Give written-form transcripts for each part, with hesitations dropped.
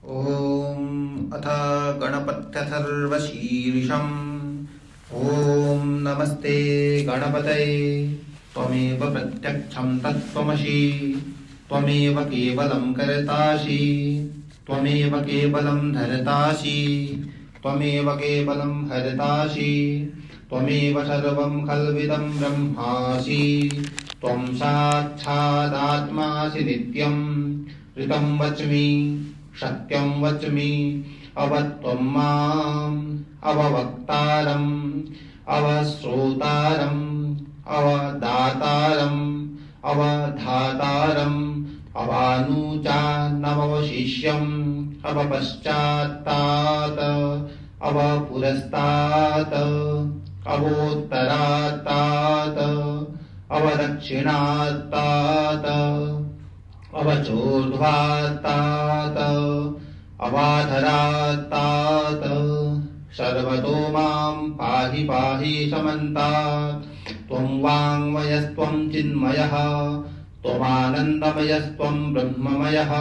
ॐ अथ गणपत्यथर्वशीर्षम्। ॐ नमस्ते गणपतये। त्वमेव प्रत्यक्षं तत्त्वमसि। त्वमेव केवलं कर्तासि। त्वमेव केवलं धर्तासि। त्वमेव केवलं हर्तासि। त्वमेव सर्वं खल्विदं ब्रह्मासि। त्वं साक्षादात्मासि नित्यं। ऋतं वच्मि सत्यं वच्मि। अवत्वं माम् अववक्तारम् अवश्रोतारम् अवदातारम् अवधातारम् अवानुचानवशिष्यम् अवपश्चात्तात् अवपुरस्तात् अवोत्तरात्तात् अवदक्षिणात्तात् अवचोर्ध्वात्तात् अवाधरात्तात् सर्वतो मां पाहि पाहि समन्तात्। त्वं वाङ्मयस्त्वं चिन्मयः त्वमानन्दमयस्त्वं ब्रह्ममयः।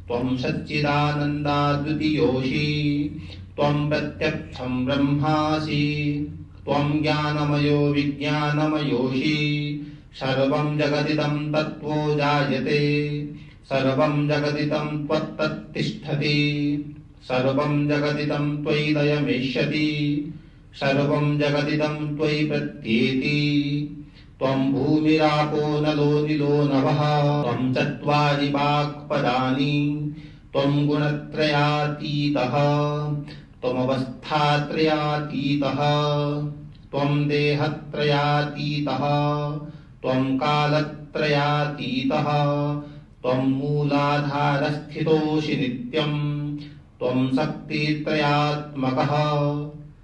त्वं सच्चिदानन्दाद्वितीयोऽसि। त्वं प्रत्यक्षं ब्रह्मासि। त्वं ज्ञानमयो विज्ञानमयोऽसि। सर्वं जगदिदं तत्त्वो जायते। सर्वं जगदिदं त्वत्तत्तिष्ठति। सर्वं जगदिदं त्वयि लयमेष्यति। सर्वं जगदिदं त्वयि प्रत्येति। त्वं भूमिरापो नलो निलो नभः। त्वं चत्वारि वाक्पदानि। त्वं गुणत्रयातीतः। त्वमवस्थात्रयातीतः। त्वं देहत्रयातीतः। त्वं कालत्रयातीतः। त्वं मूलाधारस्थितोऽसि नित्यं। त्वं शक्तित्रयात्मकः।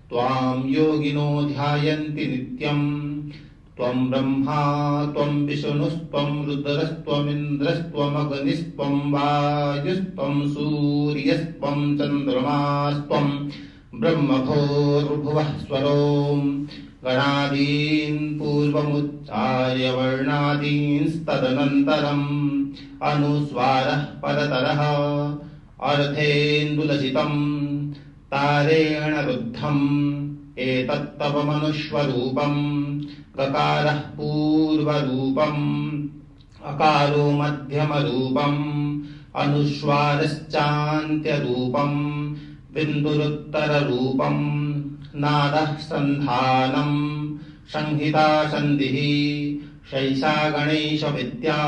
त्वां योगिनो ध्यायन्ति नित्यं। त्वं ब्रह्मा त्वं विष्णुस्त्वं रुद्रस्त्वमिन्द्रस्त्वमग्निस्त्वं वायुस्त्वं सूर्यस्त्वं चन्द्रमास्त्वं ब्रह्मभूर्भुवः स्वरो। गणादीन् पूर्वमुच्चार्य वर्णादींस्तदनन्तरम् अनुस्वारः परतरः अर्थेन्दुलसितम् तारेण रुद्धम्। एतत्तव मनुष्वरूपम्। गकारः पूर्वरूपम्। अकारो मध्यमरूपम्। अनुस्वारश्चान्त्यरूपम्। बिन्दुरुत्तररूपम्। नादः सन्धानम्। संहिता सन्धिः। शैषा गणेशविद्या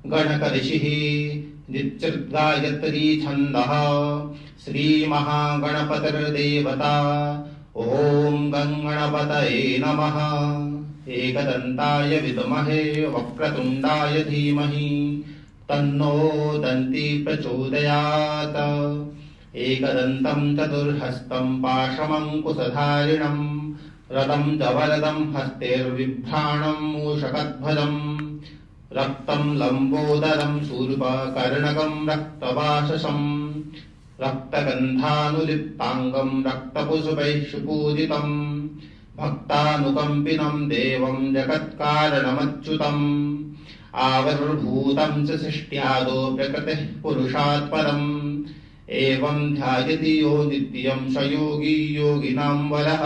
गणकऋषिः। निच्चिद्गायत्री छन्दः। श्रीमहागणपतिर्देवता। ॐ गङ्गणपतये नमः। एकदन्ताय विद्महे वक्रतुण्डाय धीमहि तन्नो दन्ती प्रचोदयात्। एकदन्तं चतुर्हस्तं पाशमङ्कुशधारिणं रथं च वरदं हस्तैर्बिभ्राणं मूषकध्वजम्। रक्तं लम्बोदरं शूर्पकर्णकं रक्तवाससं। रक्तगन्धानुलिप्ताङ्गं रक्तपुष्पैः सुपूजितं। भक्तानुकम्पिनं देवं जगत्कारणमच्युतम्। आविर्भूतं च सृष्ट्यादो प्रकृतिः पुरुषात् परम्। एवं ध्यायति यो नित्यं स योगी योगिनां वरः।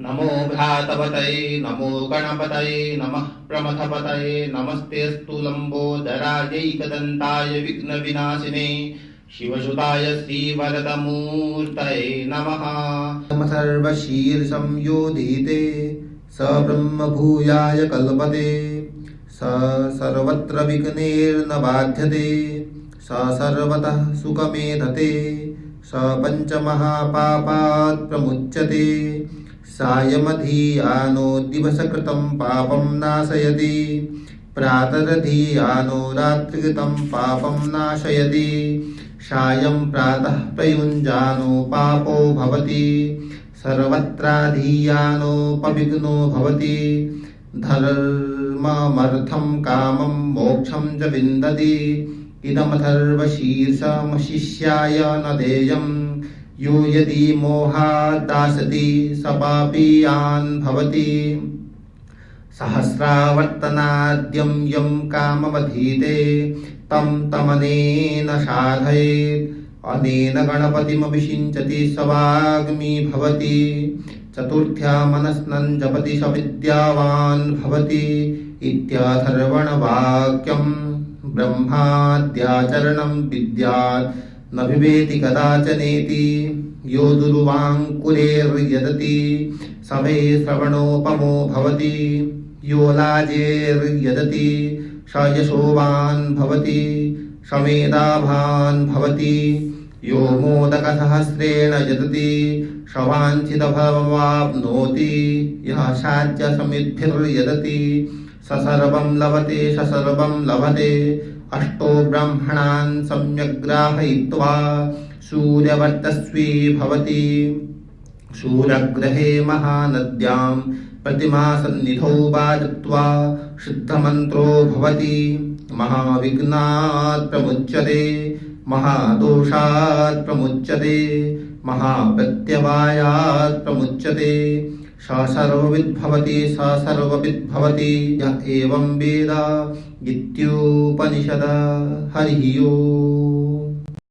नमो भ्रातपतये नमो गणपतये नमः प्रमथपतये नमस्तेऽस्तु लम्बोदरायैकदन्ताय विघ्नविनाशिने शिवसुताय श्रीवरदमूर्तये नमः। सर्वशीर्षं योधीते स ब्रह्मभूयाय कल्पते। स सर्वत्र विघ्नैर्न बाध्यते। स सर्वतः सुखमेधते। स पञ्चमहापापात् प्रमुच्यते। सायमधियानो दिवसकृतं पापं नाशयति। प्रातरधियानो रात्रिकृतं पापं नाशयति। सायं प्रातः प्रयुञ्जानो पापो भवति। सर्वत्राधियानोपविघ्नो भवति। धर्ममर्थं कामं मोक्षं च विन्दति। इदमथर्वशीर्षमशिष्याय न देयम्। यो यदि मोहादासति स पापीयान् भवति। सहस्रावर्तनाद्यं यं काममधीते तं तमनेन साधयेत् अनेन गणपतिमभिषिञ्चति स वाग्मी भवति चतुर्थ्या मनस्नं जपति स विद्यावान् भवति इत्यथर्वणवाक्यं ब्रह्माद्याचरणं विद्यात् न विवेति कदाचनेति यो दुर्वाङ्कुरेर्यदति स वै श्रवणोपमो भवति यो लाजेर्यदति स यशोवान् भवति स मेधावान् भवति यो मोदकसहस्रेण यदति स वाञ्छितफलमाप्नोति यः साध्यसमिद्भिर्यदति स सर्वं लभते स सर्वं लभते अष्टो ब्रह्मणान् सम्यग्राहयित्वा सूर्यवर्चस्वी भवति सूर्यग्रहे महानद्यां प्रतिमासन्निधौ बाधित्वा शुद्धमन्त्रो भवति महाविघ्नात् प्रमुच्यते महादोषात् प्रमुच्यते महाप्रत्यवायात् प्रमुच्यते स सर्वविद्भवति स सर्वविद्भवति य एवं वेद इत्युपनिषद हरिः ओम्।